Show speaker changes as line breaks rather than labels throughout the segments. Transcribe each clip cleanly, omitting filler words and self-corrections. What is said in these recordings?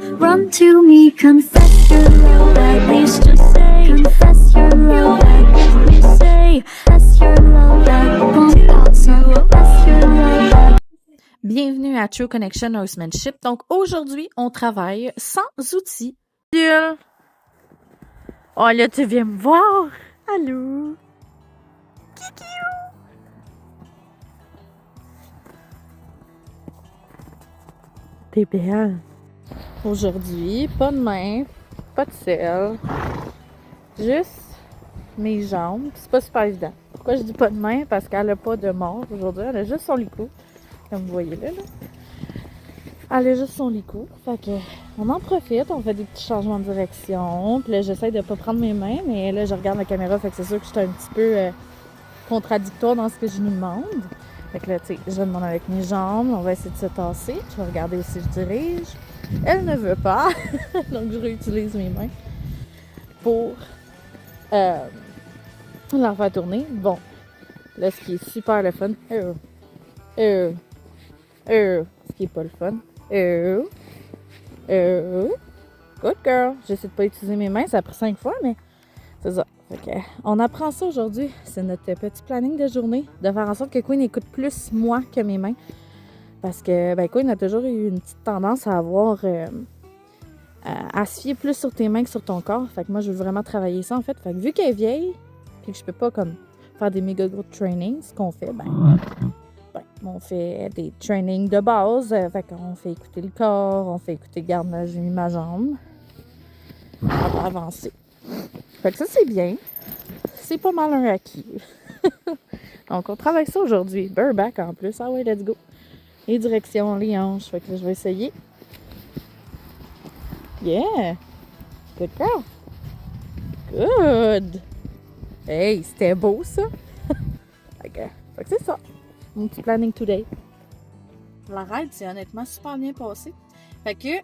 Run to me, confess your love, at least just say, confess your love, at least say, confess your love, confess your love.
Bienvenue à True Connection Horsemanship. Donc aujourd'hui, on travaille sans outils. Jules! Oh là, tu viens me voir! Allô! Kiki! T'es belle! Aujourd'hui, pas de main, pas de selle, juste mes jambes. C'est pas super évident. Pourquoi je dis pas de main? Parce qu'elle a pas de mort aujourd'hui, elle a juste son licou. Comme vous voyez là. Elle a juste son licou. Fait que on en profite, on fait des petits changements de direction. Puis là, j'essaie de pas prendre mes mains, mais là, je regarde la caméra, fait que c'est sûr que je suis un petit peu contradictoire dans ce que je lui demande. Fait que là, tu sais, je demande avec mes jambes, on va essayer de se tasser. Je vais regarder où je dirige. Elle ne veut pas, donc je réutilise mes mains pour la faire tourner. Bon, là, ce qui est super le fun, ce qui est pas le fun, good girl. J'essaie de pas utiliser mes mains, ça a pris 5 fois, mais c'est ça. Fait que, on apprend ça aujourd'hui. C'est notre petit planning de journée, de faire en sorte que Queen écoute plus moi que mes mains. Parce que ben, Queen a toujours eu une petite tendance à avoir à se fier plus sur tes mains que sur ton corps. Fait que moi, je veux vraiment travailler ça en fait. Fait que vu qu'elle est vieille, puis que je peux pas comme faire des méga gros trainings, ce qu'on fait, on fait des trainings de base. Fait qu'on fait écouter le corps, on fait écouter, regarde, là, j'ai mis ma jambe. On va avancer. Fait que ça, c'est bien. C'est pas mal un acquis. Donc, on travaille ça aujourd'hui. Bareback en plus. Ah ouais, let's go. Et direction les hanches. Fait que là, je vais essayer. Yeah! Good girl! Good! Hey, c'était beau ça! Fait que c'est ça. Mon petit planning today. La ride, c'est honnêtement super bien passé. Fait que,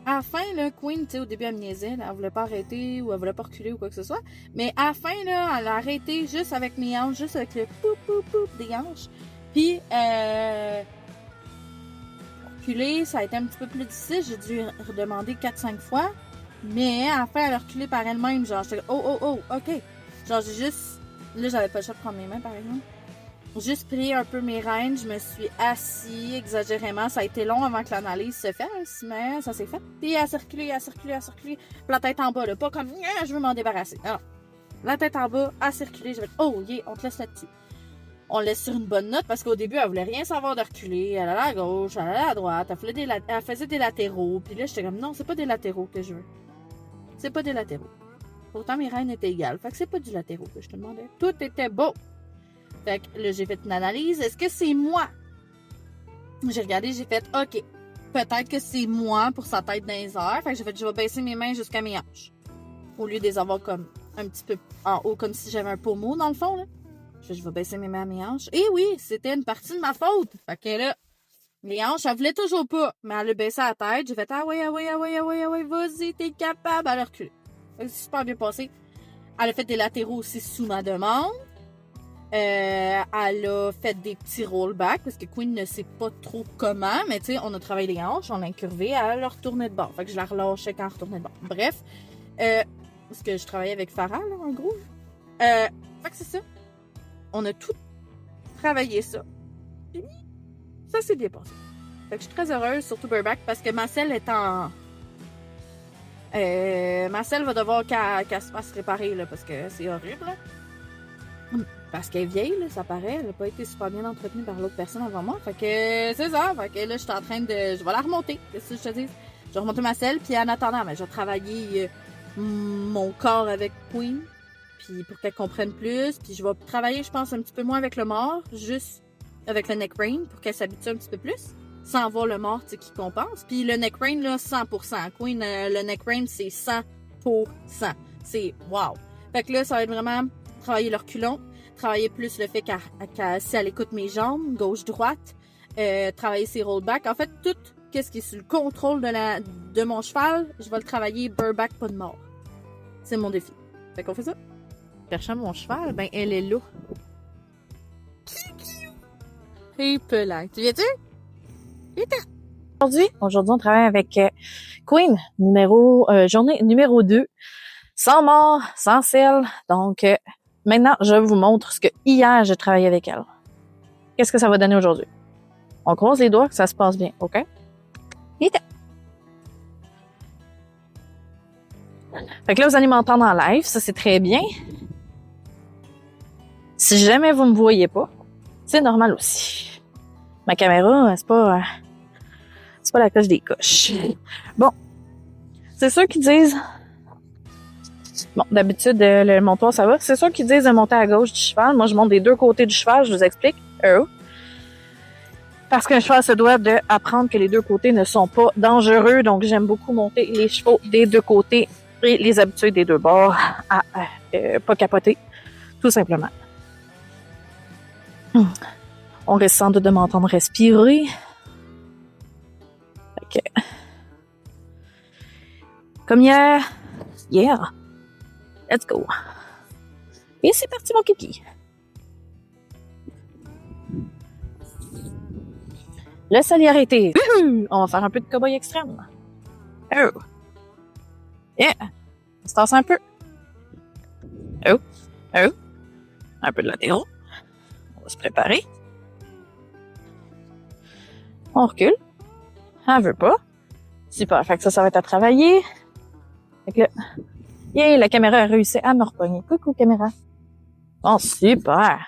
à la fin, là, Queen, tu sais, au début, elle me niaisait. Elle voulait pas arrêter ou elle voulait pas reculer ou quoi que ce soit. Mais à la fin, là, elle a arrêté juste avec mes hanches, juste avec le poup des hanches. Puis, reculer, ça a été un petit peu plus difficile. J'ai dû redemander 4-5 fois. Mais à la fin, elle a reculé par elle-même. Genre, j'étais oh, ok. Genre, j'ai juste. Là, j'avais pas le choix de prendre mes mains, par exemple. Juste pris un peu mes rênes, je me suis assis exagérément. Ça a été long avant que l'analyse se fasse, mais ça s'est fait. Puis elle a circulé. Puis la tête en bas, là, pas comme je veux m'en débarrasser. Alors, la tête en bas, a circulé. Je vais oh yeah, on te laisse là-dessus. On le laisse sur une bonne note parce qu'au début, elle voulait rien savoir de reculer. Elle allait à gauche, elle allait à droite, elle faisait des latéraux. Puis là, j'étais comme non, c'est pas des latéraux que je veux. C'est pas des latéraux. Pourtant, mes rênes étaient égales. Fait que c'est pas du latéraux que je te demandais. Tout était beau. Fait que là, j'ai fait une analyse. Est-ce que c'est moi? J'ai regardé, j'ai fait, OK, peut-être que c'est moi pour sa tête dans les airs. Fait que j'ai fait, je vais baisser mes mains jusqu'à mes hanches. Au lieu de les avoir comme un petit peu en haut, comme si j'avais un pommeau dans le fond, là. Je vais baisser mes mains à mes hanches. Et oui, c'était une partie de ma faute. Fait que là, les hanches, elle voulait toujours pas. Mais elle a baissé la tête. J'ai fait, ah ouais, vas-y, t'es capable. Elle a reculé. C'est super bien passé. Elle a fait des latéraux aussi sous ma demande. Elle a fait des petits rollbacks parce que Queen ne sait pas trop comment, mais tu sais, on a travaillé les hanches, on l'a incurvé, elle a retourné de bord. Fait que je la relâchais quand elle retournait de bord. Bref, parce que je travaillais avec Farah, là, en gros. Fait que c'est ça. On a tout travaillé ça. Puis, ça s'est bien passé. Fait que je suis très heureuse, surtout Bareback, parce que ma selle est en... ma selle va devoir qu'elle se fasse réparer, là, parce que c'est horrible, là. Parce qu'elle est vieille, là, ça paraît. Elle n'a pas été super bien entretenue par l'autre personne avant moi. Fait que c'est ça. Fait que là, je suis en train de... Je vais la remonter. Qu'est-ce que je te dis? Je vais remonter ma selle. Puis en attendant, je vais travailler mon corps avec Queen. Puis pour qu'elle comprenne plus. Puis je vais travailler, je pense, un petit peu moins avec le mort. Juste avec le neck brain pour qu'elle s'habitue un petit peu plus. Sans avoir le mort, tu sais, qui compense. Puis le neck brain, là, 100%. Queen, le neck brain, c'est 100%. C'est wow. Fait que là, ça va être vraiment travailler le reculon. Travailler plus le fait si elle écoute mes jambes, gauche-droite, travailler ses rollbacks. En fait, tout ce qui est sous le contrôle de mon cheval, je vais le travailler bareback, pas de mort. C'est mon défi. Fait qu'on fait ça. Cherchant mon cheval, ben elle est là. Et pelant. Tu viens-tu? Aujourd'hui, on travaille avec
Queen, journée numéro 2. Sans mort, sans sel. Donc, maintenant, je vous montre ce que hier, j'ai travaillé avec elle. Qu'est-ce que ça va donner aujourd'hui? On croise les doigts que ça se passe bien, OK? Vite! Fait que là, vous allez m'entendre en live, ça c'est très bien. Si jamais vous me voyez pas, c'est normal aussi. Ma caméra, c'est pas la coche des coches. Bon, c'est ceux qui disent... Bon, d'habitude, le montoir, ça va. C'est ceux qui disent de monter à gauche du cheval. Moi, je monte des deux côtés du cheval, je vous explique. Parce qu'un cheval se doit d'apprendre que les deux côtés ne sont pas dangereux. Donc, j'aime beaucoup monter les chevaux des deux côtés et les habituer des deux bords à pas capoter, tout simplement. On risque sans doute de m'entendre respirer. OK. Comme hier. Let's go. Et c'est parti, mon kiki. Le sol est arrêté. On va faire un peu de cow-boy extrême. Oh. Yeah. On se tasse un peu. Oh. Un peu de latéraux. On va se préparer. On recule. Elle veut pas. Super. Fait que ça va être à travailler. Fait que là, la caméra a réussi à me repogner. Coucou, caméra. Bon, super.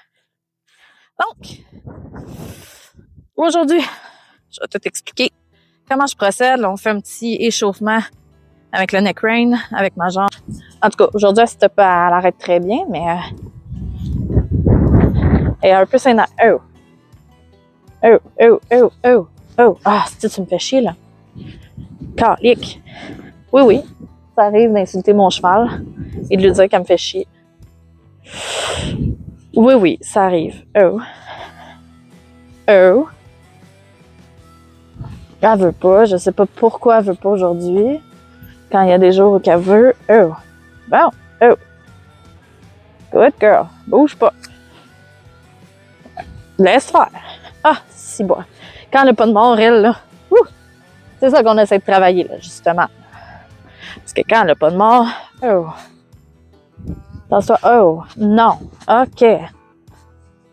Donc, aujourd'hui, je vais tout expliquer comment je procède. Là, on fait un petit échauffement avec le neck rein, avec ma jambe. En tout cas, aujourd'hui, elle arrête très bien, mais elle est un peu sénère. Oh. Ah, tu me fais chier, là. Calique. Oui. Ça arrive d'insulter mon cheval et de lui dire qu'elle me fait chier. Oui, ça arrive. Oh. Elle veut pas. Je sais pas pourquoi elle veut pas aujourd'hui. Quand il y a des jours où qu'elle veut. Oh. Bon. Oh. Good girl. Bouge pas. Laisse faire. Ah, si bon. Quand elle n'a pas de mort, elle, là. C'est ça qu'on essaie de travailler, là, justement. Parce que quand elle n'a pas de mort, Attention, non, OK.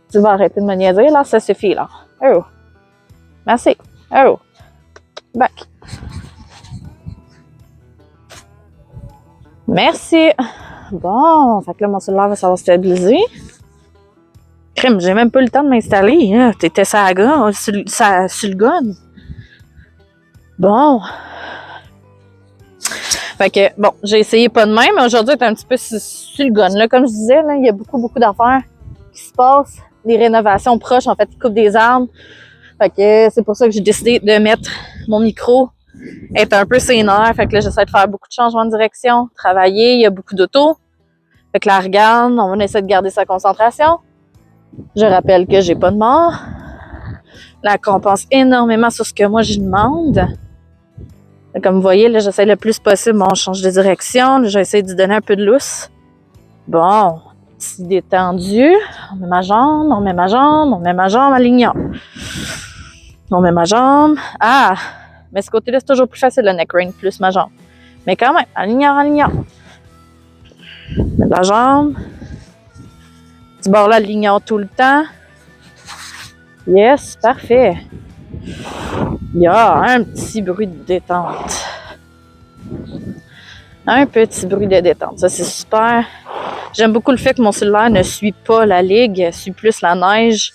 Tu vas arrêter de me niaiser, là, ça suffit, là. Merci. Back. Merci. Bon, fait que là, mon cellulaire va savoir stabiliser. Crème, j'ai même pas eu le temps de m'installer, hein. T'étais sur le gun. Bon. Fait que, bon, j'ai essayé pas de même, mais aujourd'hui, c'est un petit peu sur le gun. Là, comme je disais, là, il y a beaucoup d'affaires qui se passent. Les rénovations proches, en fait, ils coupent des arbres. Fait que c'est pour ça que j'ai décidé de mettre mon micro, être un peu sénère. Fait que là, j'essaie de faire beaucoup de changements de direction, travailler. Il y a beaucoup d'autos. Fait que là, regarde, on va essayer de garder sa concentration. Je rappelle que j'ai pas de mort. Là, elle compense énormément sur ce que moi, je demande. Comme vous voyez, là, j'essaie le plus possible. Bon, on change de direction. J'essaie de lui donner un peu de lousse. Bon, petit détendu. On met ma jambe alignant. On met ma jambe. Ah! Mais ce côté-là, c'est toujours plus facile, le neck rein, plus ma jambe. Mais quand même, alignant. Mettre la jambe. Du bord là, alignant tout le temps. Yes, parfait. Il y a un petit bruit de détente. Un petit bruit de détente. Ça, c'est super. J'aime beaucoup le fait que mon cellulaire ne suit pas la ligue, suit plus la neige.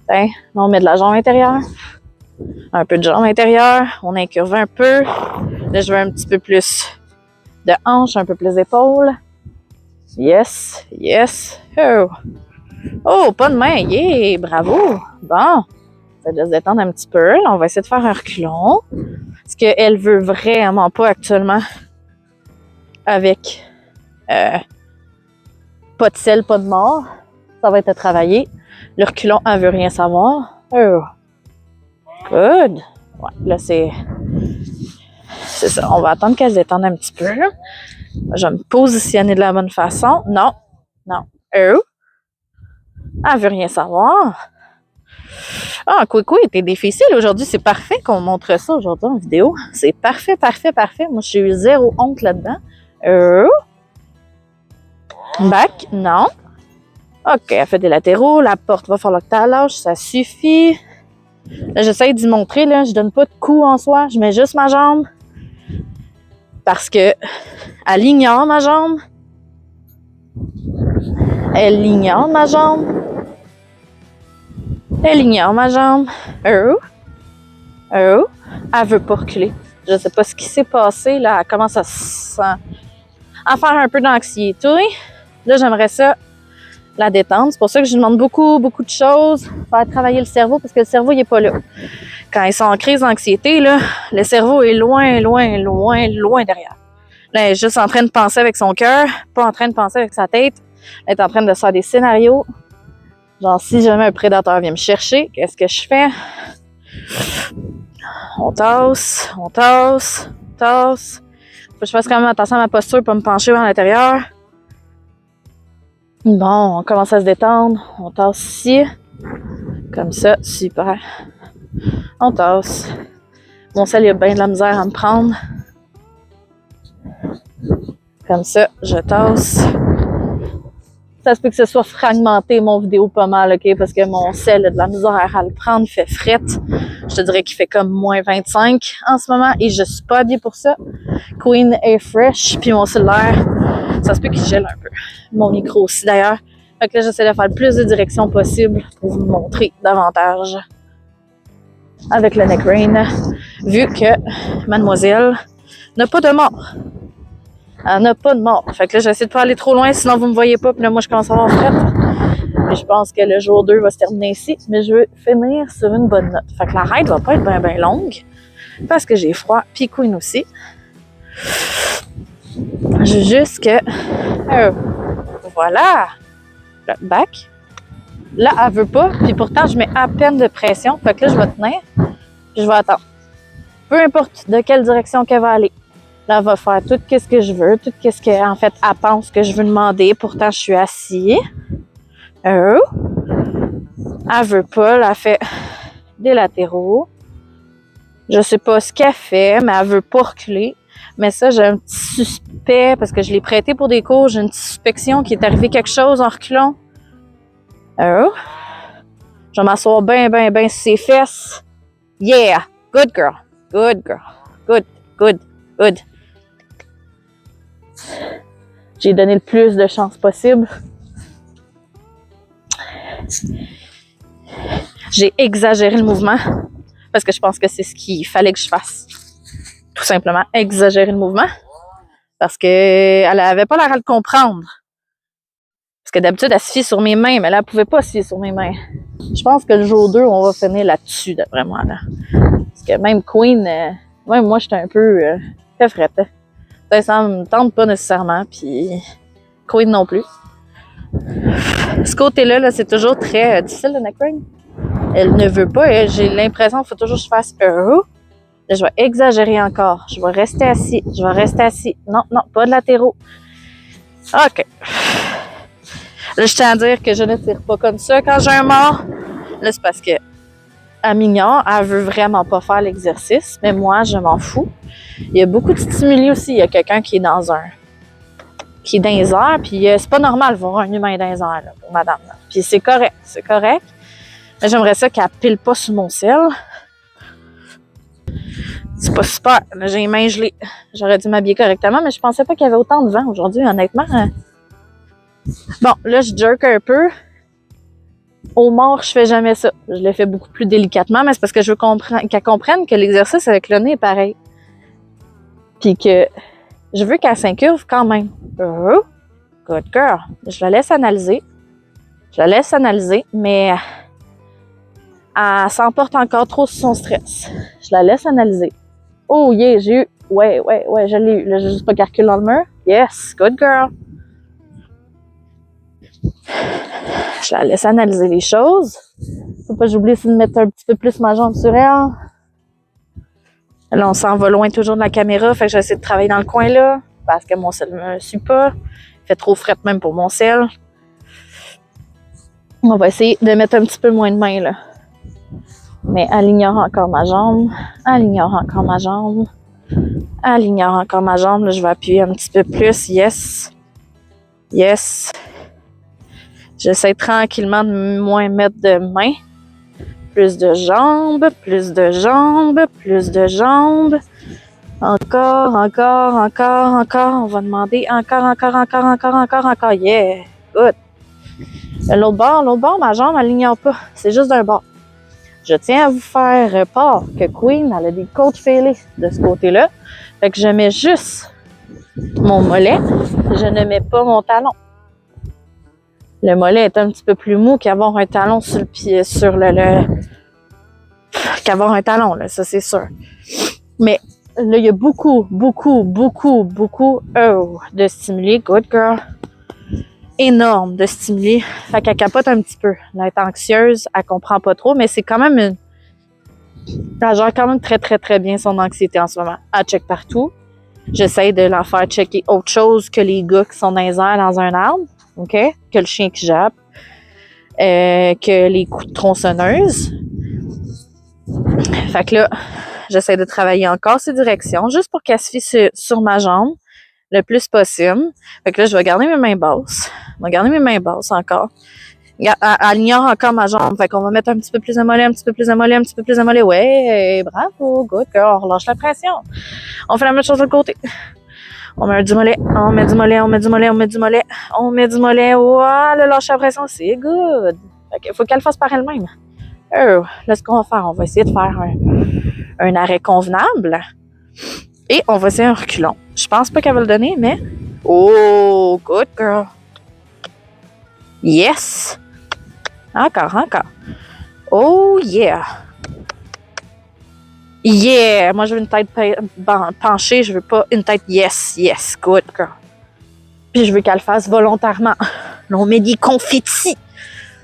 Là, on met de la jambe intérieure. Un peu de jambe intérieure. On incurve un peu. Là, je veux un petit peu plus de hanche, un peu plus d'épaule. Yes. Oh, pas de main. Yeah, bravo. Bon. Ça doit se détendre un petit peu. Là, on va essayer de faire un reculon. Ce qu'elle veut vraiment pas actuellement avec pas de sel, pas de mort. Ça va être à travailler. Le reculon, elle veut rien savoir. Good. Ouais, là, c'est ça. On va attendre qu'elle se détende un petit peu. Je vais me positionner de la bonne façon. Non. Elle veut rien savoir. Ah, Coucou était difficile aujourd'hui. C'est parfait qu'on montre ça aujourd'hui en vidéo. C'est parfait, parfait, parfait. Moi, je suis zéro honte là-dedans. Back, non. OK, elle fait des latéraux. La porte va falloir que tu lâches. Ça suffit. Là, j'essaie d'y montrer. Là. Je donne pas de coup en soi. Je mets juste ma jambe. Parce que elle ignore ma jambe. Elle ignore ma jambe. Elle ignore ma jambe. Elle veut pas reculer. Je sais pas ce qui s'est passé. Là, elle commence à faire un peu d'anxiété. Là, j'aimerais ça la détendre. C'est pour ça que je lui demande beaucoup de choses. Faire travailler le cerveau parce que le cerveau, il est pas là. Quand ils sont en crise d'anxiété, là, le cerveau est loin derrière. Là, elle est juste en train de penser avec son cœur, pas en train de penser avec sa tête. Elle est en train de se faire des scénarios. Genre, si jamais un prédateur vient me chercher, qu'est-ce que je fais? On tasse. Faut que je fasse quand même attention à ma posture pour me pencher vers l'intérieur. Bon, on commence à se détendre. On tasse ici. Comme ça, super. On tasse. Mon sel, il a bien de la misère à me prendre. Comme ça, je tasse. Ça se peut que ce soit fragmenté, mon vidéo, pas mal, OK? Parce que mon sel a de la misère à le prendre. Il fait frette. Je te dirais qu'il fait comme moins 25 en ce moment. Et je suis pas habillée pour ça. Queen est fresh. Puis mon cellulaire, ça se peut qu'il gèle un peu. Mon micro aussi, d'ailleurs. Fait que là, j'essaie de faire le plus de directions possible pour vous montrer davantage avec le neck rain. Vu que mademoiselle n'a pas de mort. Elle n'a pas de mort. Fait que là, j'essaie de pas aller trop loin, sinon vous me voyez pas. Puis là, moi, je commence à avoir frette. Et je pense que le jour 2 va se terminer ici. Mais je veux finir sur une bonne note. Fait que la ride va pas être bien longue. Parce que j'ai froid. Puis Queen aussi. Je veux juste que... voilà. Le back. Là, elle veut pas. Puis pourtant, je mets à peine de pression. Fait que là, je vais tenir. Puis je vais attendre. Peu importe de quelle direction qu'elle va aller. Là, elle va faire tout ce que je veux, tout ce qu'en fait, elle pense que je veux demander. Pourtant, je suis assis. Elle veut pas, là, elle fait des latéraux. Je sais pas ce qu'elle fait, mais elle veut pas reculer. Mais ça, j'ai un petit suspect, parce que je l'ai prêté pour des cours, j'ai une petite suspicion qu'il est arrivé quelque chose en reculant. Je vais m'asseoir bien sur ses fesses. Yeah! Good girl. Good girl. Good. J'ai donné le plus de chance possible. J'ai exagéré le mouvement parce que je pense que c'est ce qu'il fallait que je fasse. Tout simplement, exagérer le mouvement parce qu'elle avait pas l'air à le comprendre. Parce que d'habitude, elle se fie sur mes mains, mais là, elle pouvait pas se fier sur mes mains. Je pense que le jour 2, on va finir là-dessus, d'après moi. Là. Parce que même Queen, même moi, j'étais un peu fait frette. Ça me tente pas nécessairement, puis Queen non plus. Ce côté-là, là, c'est toujours très difficile, le neck ring. Elle ne veut pas, j'ai l'impression qu'il faut toujours que je fasse Là, je vais exagérer encore. Je vais rester assis. Non, pas de latéraux. OK. Là, je tiens à dire que je ne tire pas comme ça quand j'ai un mort. Là, c'est parce que elle m'ignore, elle veut vraiment pas faire l'exercice, mais moi, je m'en fous. Il y a beaucoup de stimuli aussi. Il y a quelqu'un qui est dans les airs, puis c'est pas normal de voir un humain dans les airs, là, pour madame. Là. Puis c'est correct. Mais j'aimerais ça qu'elle pile pas sur mon sel. C'est pas super. Là, j'ai les mains gelées. J'aurais dû m'habiller correctement, mais je pensais pas qu'il y avait autant de vent aujourd'hui, honnêtement. Bon, là, je jerk un peu. Au mort, je fais jamais ça. Je le fais beaucoup plus délicatement, mais c'est parce que je veux qu'elle comprenne que l'exercice avec le nez est pareil. Puis que je veux qu'elle s'incurve quand même. Good girl. Je la laisse analyser, mais elle s'emporte encore trop sur son stress. Je la laisse analyser. Oh yeah, j'ai eu... Ouais, je l'ai eu. Là, j'ai juste pas calculé dans le mur. Yes, good girl. Je la laisse analyser les choses. Faut pas que j'oublie aussi de mettre un petit peu plus ma jambe sur elle. Là, on s'en va loin toujours de la caméra, fait que j'essaie de travailler dans le coin là, parce que mon sel ne me suit pas. Il fait trop frette même pour mon sel. On va essayer de mettre un petit peu moins de main là. Mais elle ignore encore ma jambe. Elle ignore encore ma jambe. Elle ignore encore ma jambe. Là, je vais appuyer un petit peu plus. Yes. Yes. J'essaie tranquillement de moins mettre de main. Plus de jambes, plus de jambes, plus de jambes. Encore. On va demander encore. Yeah. Good. L'autre bord, ma jambe, elle l'ignore pas. C'est juste d'un bord. Je tiens à vous faire part que Queen, elle a des côtes fêlées de ce côté-là. Fait que je mets juste mon mollet. Je ne mets pas mon talon. Le mollet est un petit peu plus mou qu'avoir un talon sur le pied, qu'avoir un talon, là, ça c'est sûr. Mais là, il y a beaucoup de stimuli. Good girl. Énorme de stimuli. Fait qu'elle capote un petit peu. Elle est anxieuse, elle comprend pas trop, mais c'est quand même elle gère quand même très bien son anxiété en ce moment. Elle check partout. J'essaie de la faire checker autre chose que les gars qui sont dans les airs dans un arbre. OK? Que le chien qui jappe. Que les coups de tronçonneuse. Fait que là, j'essaie de travailler encore ces directions, juste pour qu'elle se fie sur ma jambe le plus possible. Fait que là, je vais garder mes mains basses. Je vais garder mes mains basses encore. Elle ignore encore ma jambe. Fait qu'on va mettre un petit peu plus de mollet, Ouais, bravo, good girl. On relâche la pression. On fait la même chose de l'autre côté. On met du mollet. Voilà, lâche la pression. C'est good. Fait qu'il faut qu'elle le fasse par elle-même. Là, ce qu'on va faire, on va essayer de faire un arrêt convenable. Et on va essayer un reculon. Je pense pas qu'elle va le donner, mais... Oh, good girl. Yes. Encore. Oh, yeah. Yeah. Moi, je veux une tête penchée. Je veux pas une tête yes. Good girl. Puis je veux qu'elle le fasse volontairement. Là, on met des confettis.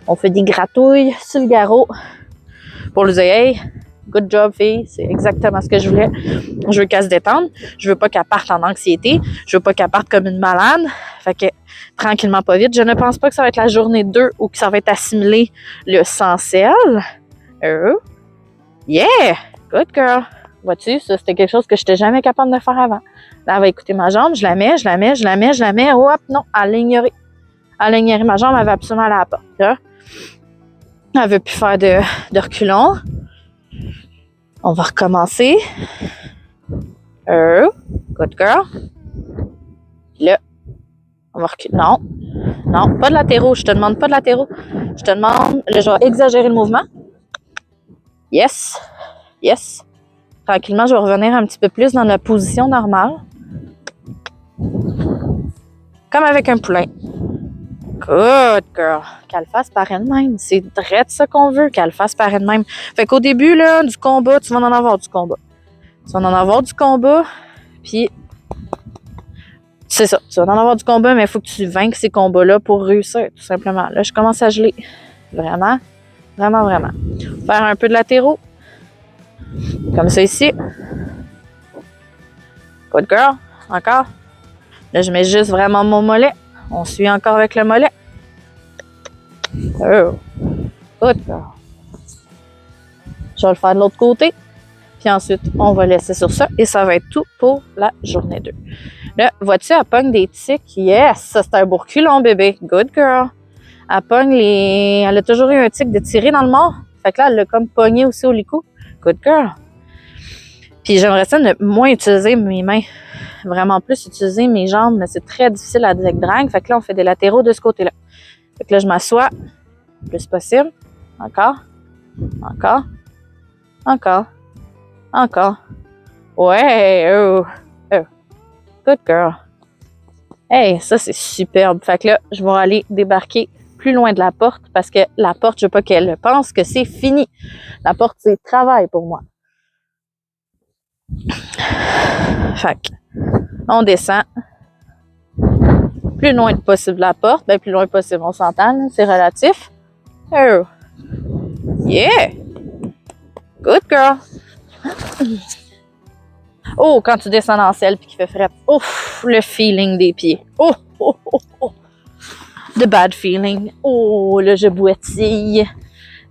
On fait des gratouilles sur le garrot. Pour lui dire, hey, good job, fille. C'est exactement ce que je voulais. Je veux qu'elle se détende. Je veux pas qu'elle parte en anxiété. Je veux pas qu'elle parte comme une malade. Fait que, tranquillement, pas vite. Je ne pense pas que ça va être la journée 2 ou que ça va être assimilé le sans-sel. Yeah! Good girl. Vois-tu, ça, c'était quelque chose que je n'étais jamais capable de faire avant. Là, elle va écouter ma jambe. Je la mets. Hop, non, elle l'a ignoré. Ma jambe, elle va absolument aller à la porte. Là. Elle veut plus faire de reculons. On va recommencer. Good girl. Là, on va reculer. Non, pas de latéraux. Je te demande pas de latéraux. Je te demande, là, je vais exagérer le mouvement. Yes. Tranquillement, je vais revenir un petit peu plus dans la position normale. Comme avec un poulain. Good girl. Qu'elle fasse par elle-même. C'est vrai de ça qu'on veut, qu'elle fasse par elle-même. Fait qu'au début, là, du combat, tu vas en avoir du combat. Puis, c'est ça. Tu vas en avoir du combat, mais il faut que tu vainques ces combats-là pour réussir, tout simplement. Là, je commence à geler. Vraiment. Faire un peu de latéraux. Comme ça ici. Good girl. Encore. Là, je mets juste vraiment mon mollet. On suit encore avec le mollet. Good girl. Je vais le faire de l'autre côté. Puis ensuite, on va laisser sur ça. Et ça va être tout pour la journée 2. Là, vois-tu, elle pogne des tics. Yes! Ça, c'est un beau reculon, bébé. Good girl. Elle pogne Elle a toujours eu un tic de tirer dans le mort. Fait que là, elle l'a comme pogné aussi au licou. Good girl. Puis j'aimerais ça ne moins utiliser mes mains. Vraiment plus utiliser mes jambes, mais c'est très difficile à drag. Fait que là, on fait des latéraux de ce côté-là. Fait que là, je m'assois le plus possible. Encore. Ouais. Good girl. Hey, ça, c'est superbe. Fait que là, je vais aller débarquer plus loin de la porte parce que la porte, je veux pas qu'elle pense que c'est fini. La porte, c'est travail pour moi. Fait que, on descend. Plus loin possible de la porte. Ben, plus loin possible, on s'entend, là, c'est relatif. Yeah! Good girl! Oh, quand tu descends dans le sel puis qu'il fait fret. Ouf, le feeling des pieds. Oh. The bad feeling. Oh, là, je boitille.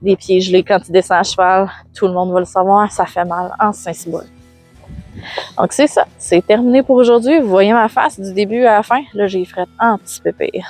des pieds gelés quand tu descends à cheval. Tout le monde va le savoir, ça fait mal en Saint-Cyboire. Donc c'est ça, c'est terminé pour aujourd'hui. Vous voyez ma face du début à la fin. Là, j'ai fait un petit peu pire.